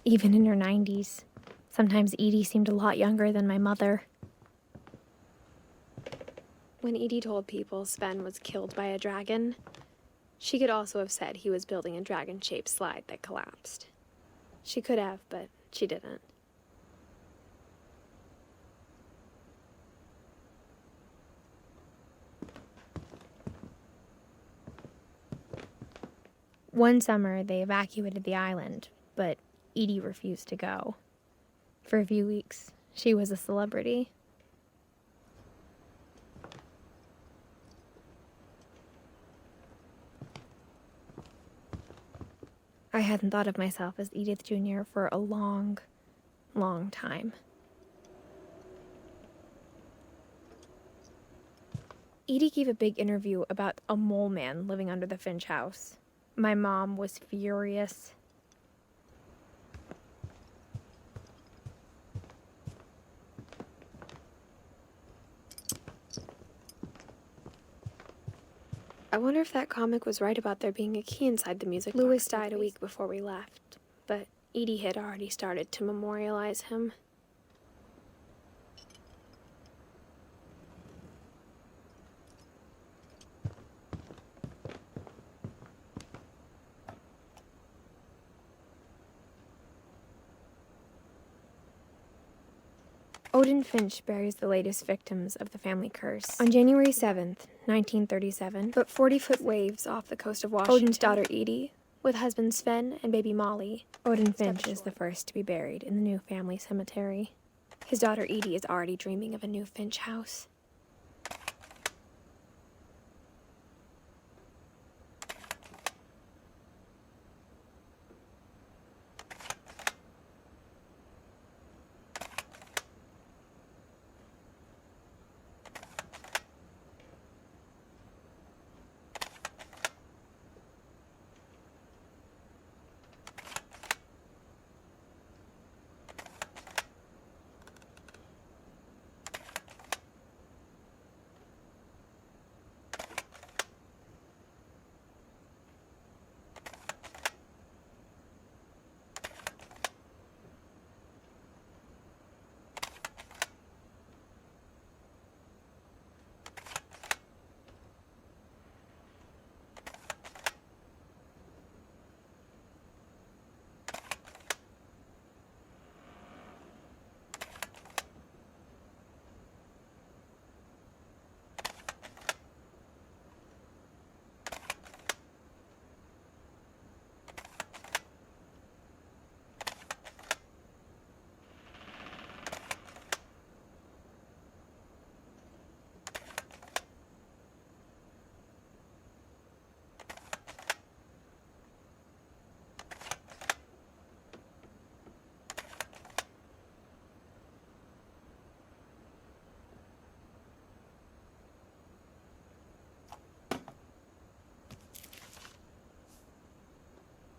even in her 90s. Sometimes Edie seemed a lot younger than my mother. When Edie told people Sven was killed by a dragon, she could also have said he was building a dragon-shaped slide that collapsed. She could have, but she didn't. One summer, they evacuated the island, but Edie refused to go. For a few weeks, she was a celebrity. I hadn't thought of myself as Edith Jr. for a long, long time. Edie gave a big interview about a mole man living under the Finch house. My mom was furious. I wonder if that comic was right about there being a key inside the music box. Louis died a week before we left, but Edie had already started to memorialize him. Odin Finch buries the latest victims of the family curse. On January 7th, 1937, but 40-foot waves off the coast of Washington, Odin's daughter Edie, with husband Sven and baby Molly, Odin Finch is the first to be buried in the new family cemetery. His daughter Edie is already dreaming of a new Finch house.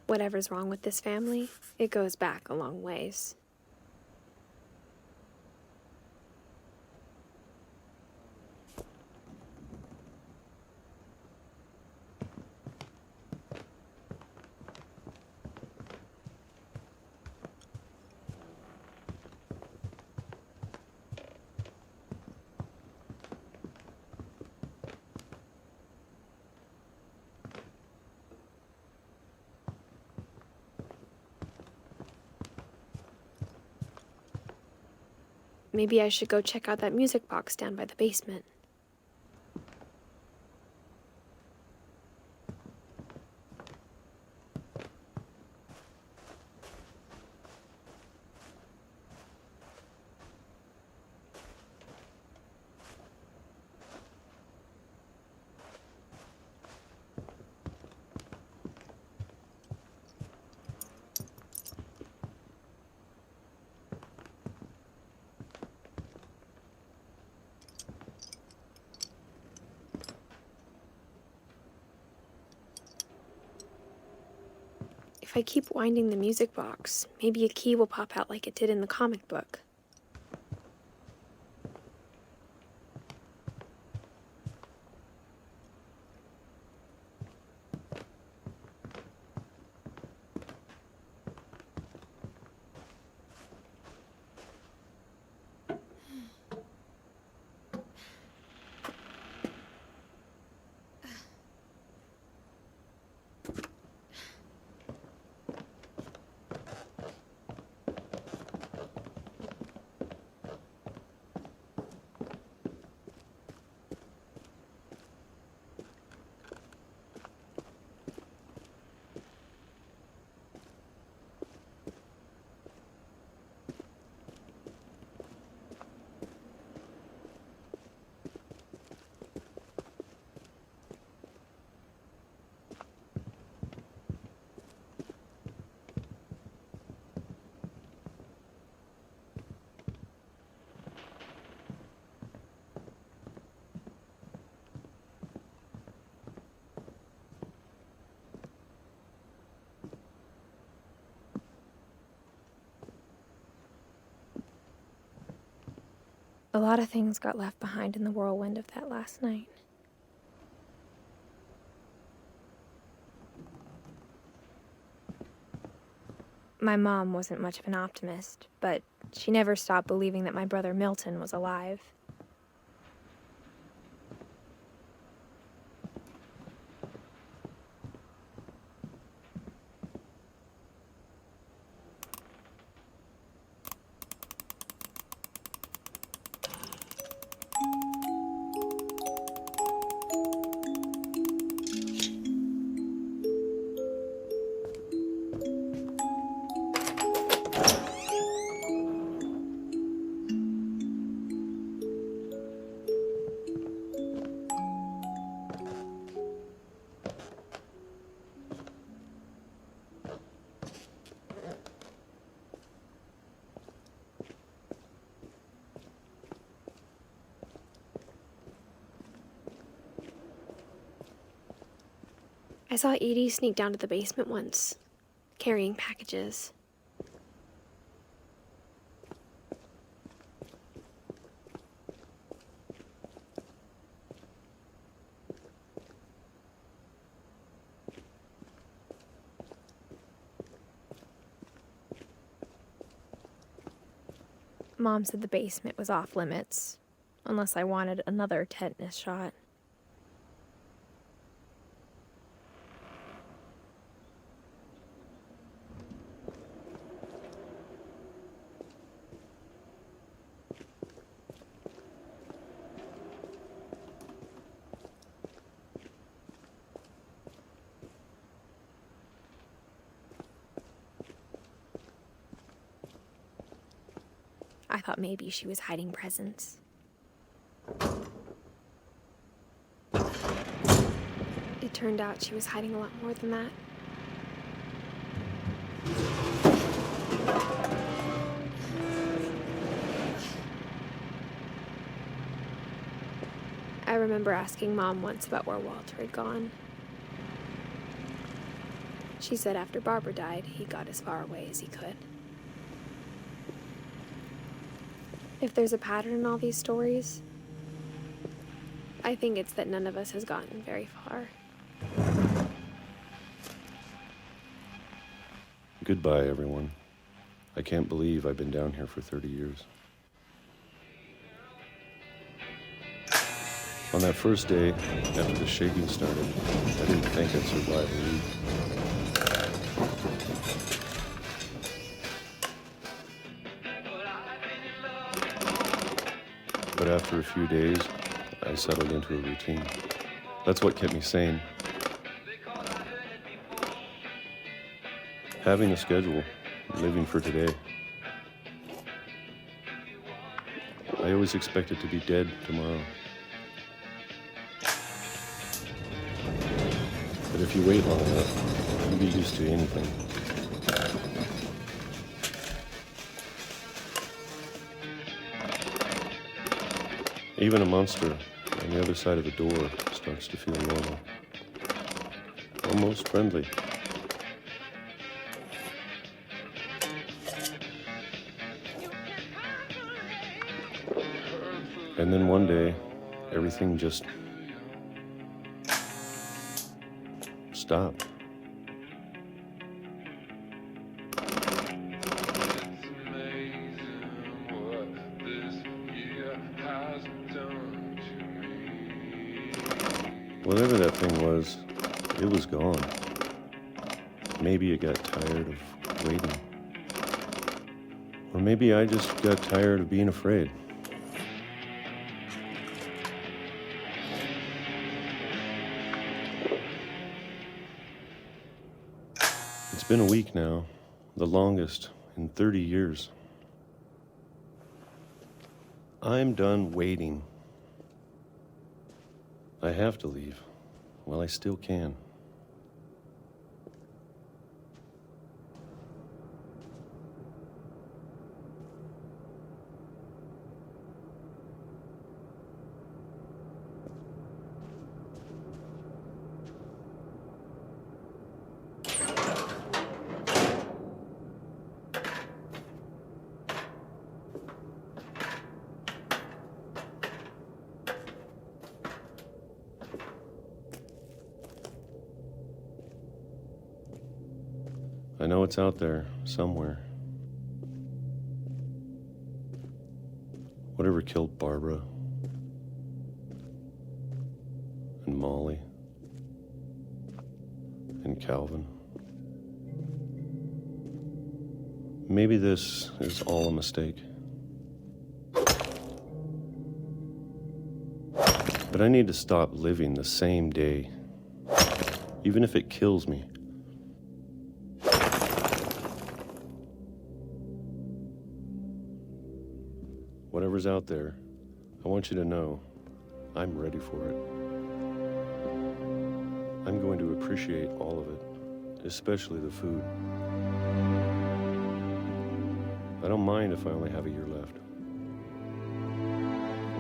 Whatever's wrong with this family, it goes back a long ways. Maybe I should go check out that music box down by the basement. If I keep winding the music box, maybe a key will pop out like it did in the comic book. A lot of things got left behind in the whirlwind of that last night. My mom wasn't much of an optimist, but she never stopped believing that my brother Milton was alive. I saw Edie sneak down to the basement once, carrying packages. Mom said the basement was off limits, unless I wanted another tetanus shot. I thought maybe she was hiding presents. It turned out she was hiding a lot more than that. I remember asking Mom once about where Walter had gone. She said after Barbara died, he got as far away as he could. If there's a pattern in all these stories, I think it's that none of us has gotten very far. Goodbye, everyone. I can't believe I've been down here for 30 years. On that first day, after the shaking started, I didn't think I'd survive a week. But after a few days, I settled into a routine. That's what kept me sane. Having a schedule, living for today. I always expected to be dead tomorrow. But if you wait long enough, you'll be used to anything. Even a monster on the other side of the door starts to feel normal. Almost friendly. And then one day, everything just stopped. Whatever that thing was, it was gone. Maybe it got tired of waiting. Or maybe I just got tired of being afraid. It's been a week now, the longest in 30 years. I'm done waiting. I have to leave. Well, I still can. know it's out there somewhere. Whatever killed Barbara and Molly and Calvin. Maybe this is all a mistake. But I need to stop living the same day, even if it kills me. Whatever's out there, I want you to know I'm ready for it. I'm going to appreciate all of it, especially the food. I don't mind if I only have a year left,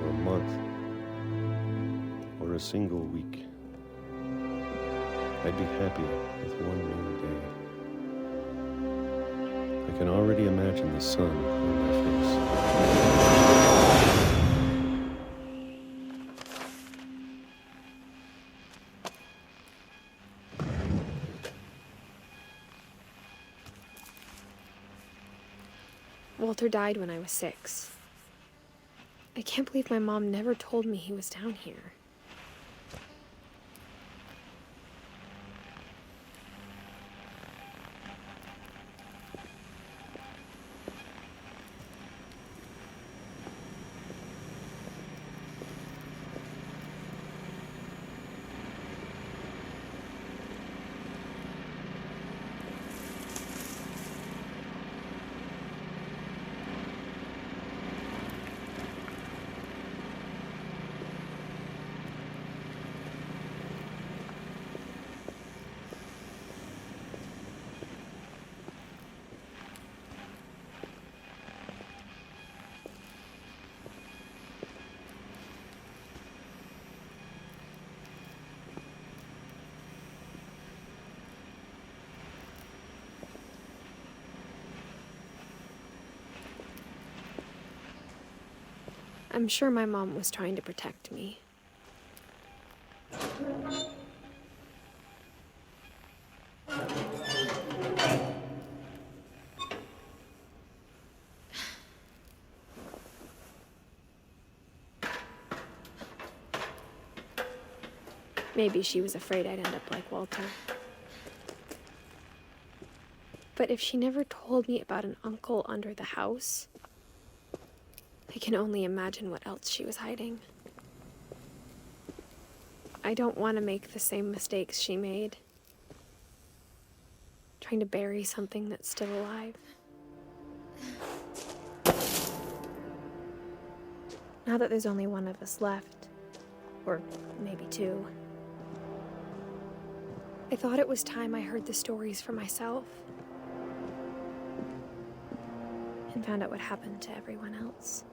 or a month, or a single week. I'd be happy with one new day. I can already imagine the sun on my face. Walter died when I was 6. I can't believe my mom never told me he was down here. I'm sure my mom was trying to protect me. Maybe she was afraid I'd end up like Walter. But if she never told me about an uncle under the house, I can only imagine what else she was hiding. I don't want to make the same mistakes she made, trying to bury something that's still alive. Now that there's only one of us left, or maybe 2, I thought it was time I heard the stories for myself and found out what happened to everyone else.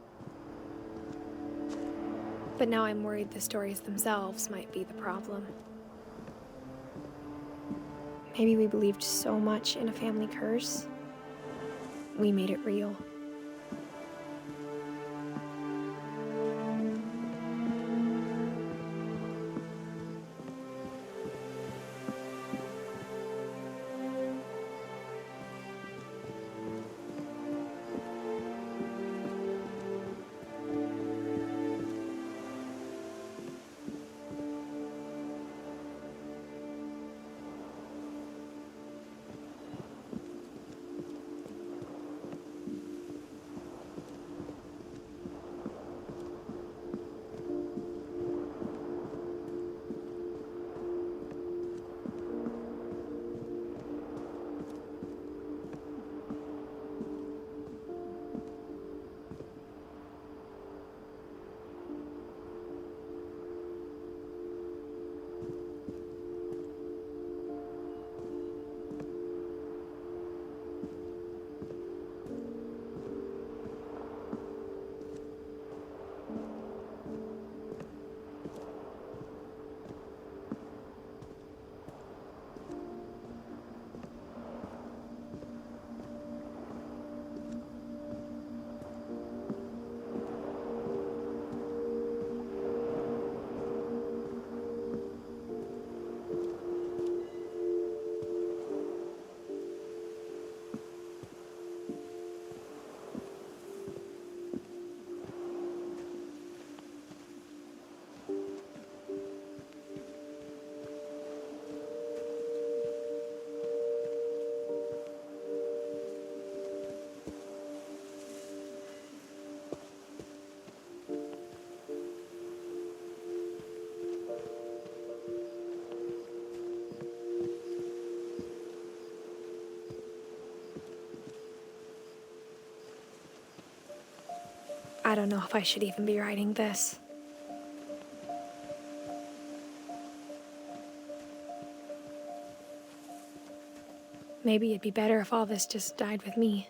But now I'm worried the stories themselves might be the problem. Maybe we believed so much in a family curse, we made it real. don't know if I should even be writing this. Maybe it'd be better if all this just died with me.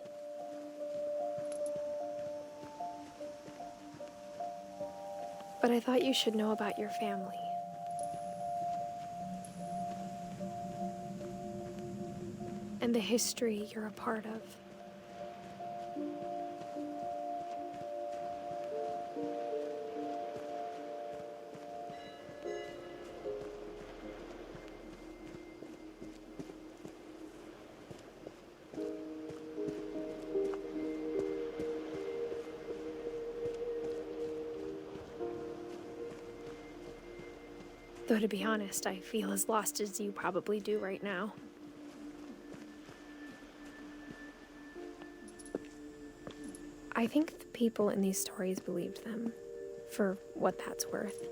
But I thought you should know about your family. And the history you're a part of. Though to be honest, I feel as lost as you probably do right now. I think the people in these stories believed them, for what that's worth.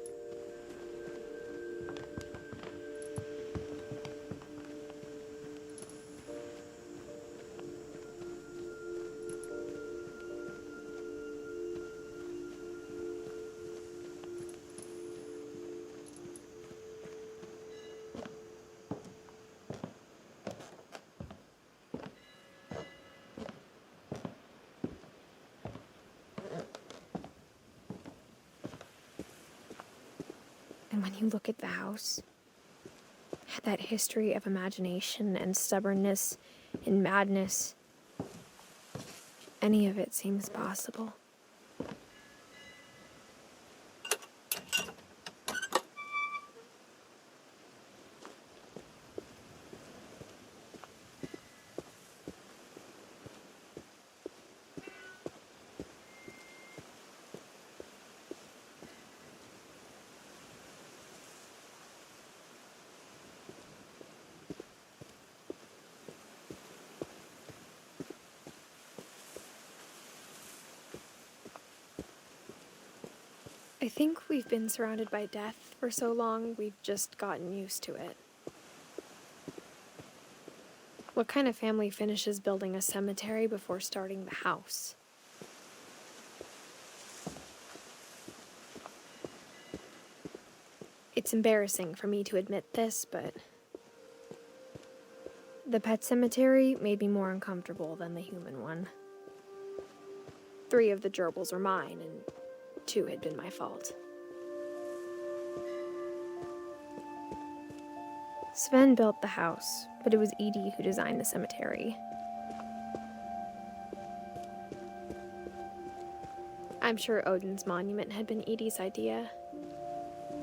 And when you look at the house, that history of imagination and stubbornness and madness, any of it seems possible. I think we've been surrounded by death for so long, we've just gotten used to it. What kind of family finishes building a cemetery before starting the house? It's embarrassing for me to admit this, but the pet cemetery made me more uncomfortable than the human one. 3 of the gerbils are mine, and 2 had been my fault. Sven built the house, but it was Edie who designed the cemetery. I'm sure Odin's monument had been Edie's idea.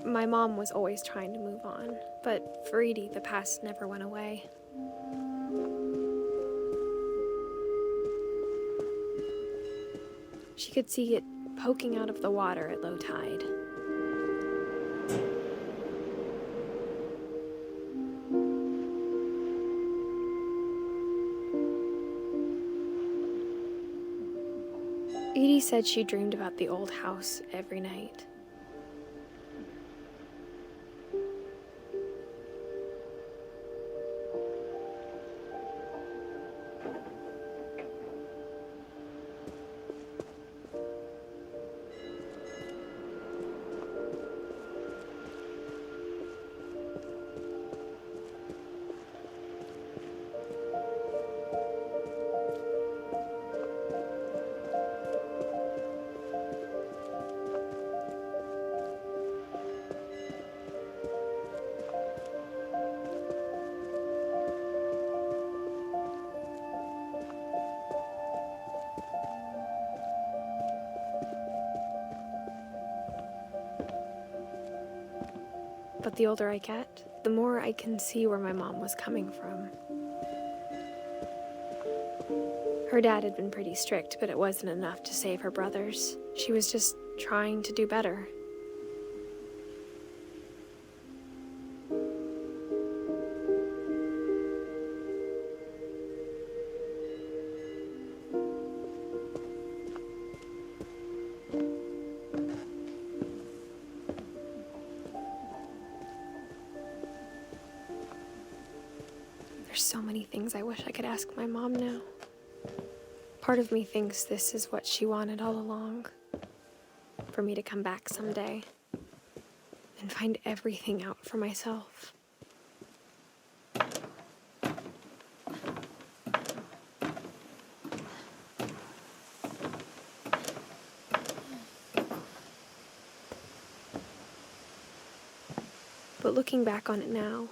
My mom was always trying to move on, but for Edie, the past never went away. She could see it poking out of the water at low tide. Edie said she dreamed about the old house every night. But the older I get, the more I can see where my mom was coming from. Her dad had been pretty strict, but it wasn't enough to save her brothers. She was just trying to do better. There's so many things I wish I could ask my mom now. Part of me thinks this is what she wanted all along. for me to come back someday and find everything out for myself. But looking back on it now,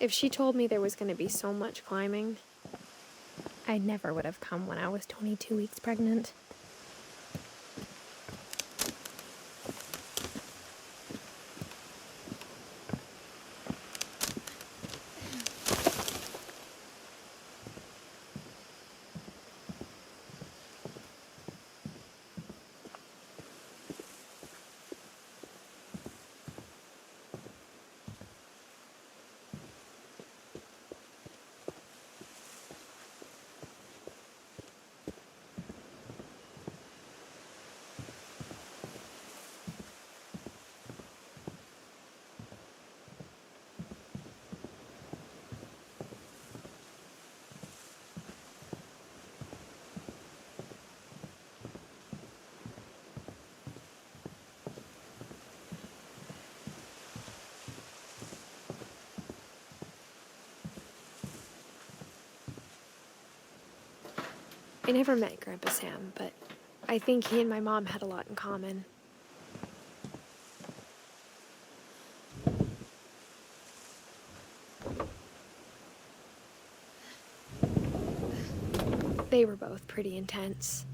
if she told me there was going to be so much climbing, I never would have come when I was 22 weeks pregnant. I never met Grandpa Sam, but I think he and my mom had a lot in common. They were both pretty intense.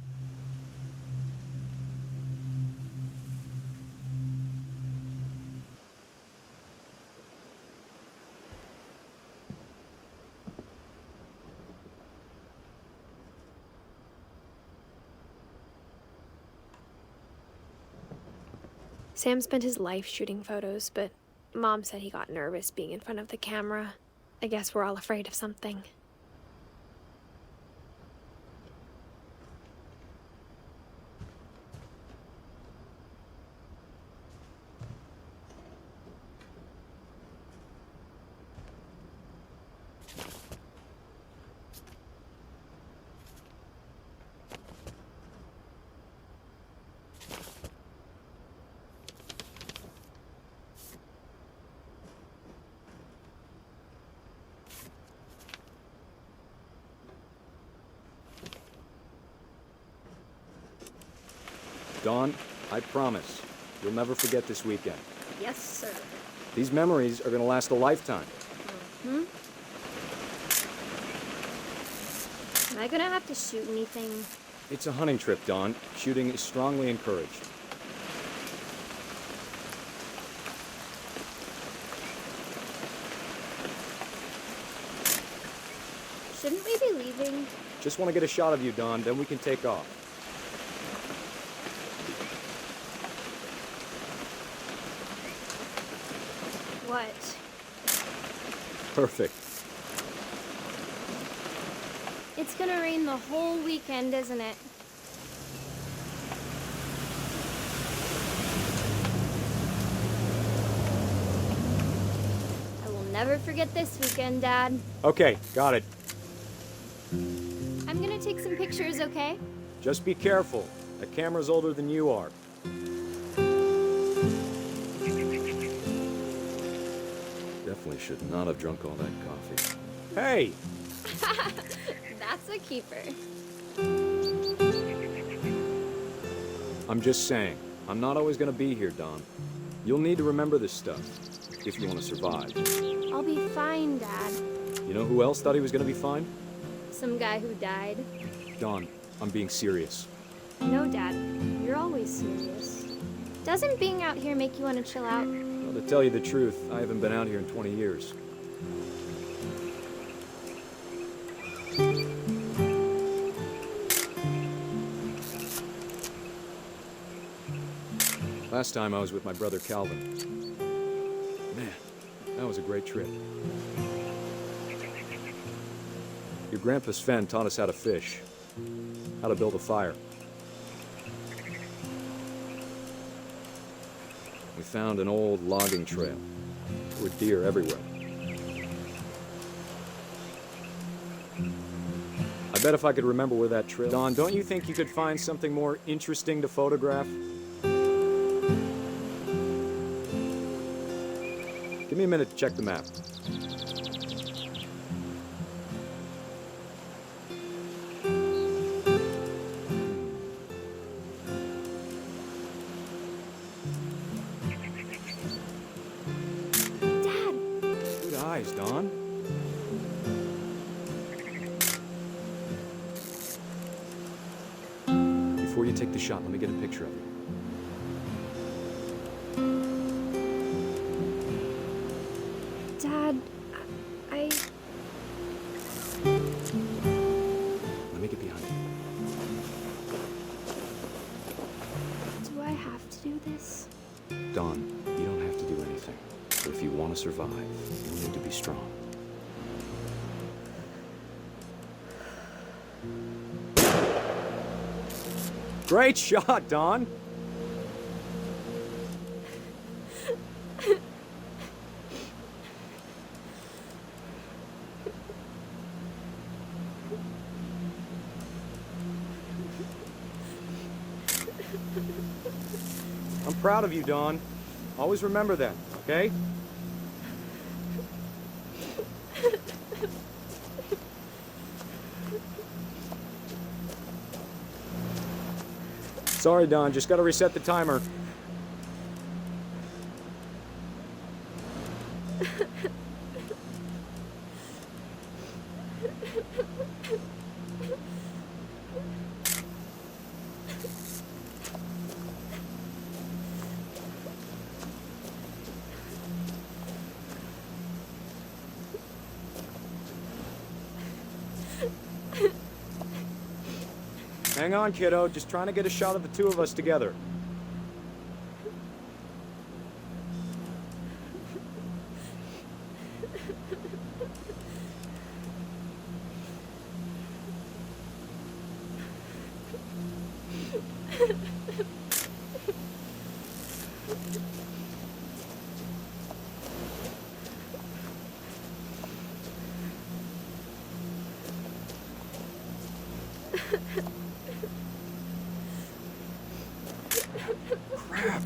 Sam spent his life shooting photos, but Mom said he got nervous being in front of the camera. I guess we're all afraid of something. Dawn, I promise, you'll never forget this weekend. Yes, sir. These memories are gonna last a lifetime. Am I gonna have to shoot anything? It's a hunting trip, Dawn. Shooting is strongly encouraged. Shouldn't we be leaving? Just want to get a shot of you, Dawn, then we can take off. What? Perfect. It's gonna rain the whole weekend, isn't it? I will never forget this weekend, Dad. Okay, got it. I'm gonna take some pictures, okay? Just be careful. The camera's older than you are. Definitely should not have drunk all that coffee. Hey! That's a keeper. I'm just saying, I'm not always gonna be here, Dawn. You'll need to remember this stuff, if you want to survive. I'll be fine, Dad. You know who else thought he was gonna be fine? Some guy who died. Dawn, I'm being serious. No, Dad. You're always serious. Doesn't being out here make you want to chill out? Well, to tell you the truth, I haven't been out here in 20 years. Last time I was with my brother Calvin. Man, that was a great trip. Your grandpa Sven taught us how to fish, how to build a fire. We found an old logging trail. There were deer everywhere. I bet if I could remember where that trail... Don, don't you think you could find something more interesting to photograph? Give me a minute to check the map. Dad! Good eyes, Don. Before you take the shot, let me get a picture of you. Dad, I... Let me get behind you. Do I have to do this? Don, you don't have to do anything. But if you want to survive, you need to be strong. Great shot, Don! I'm proud of you, Don. Always remember that, okay? Sorry, Don. Just gotta reset the timer. Hang on, kiddo. Just trying to get a shot of the two of us together. Crap.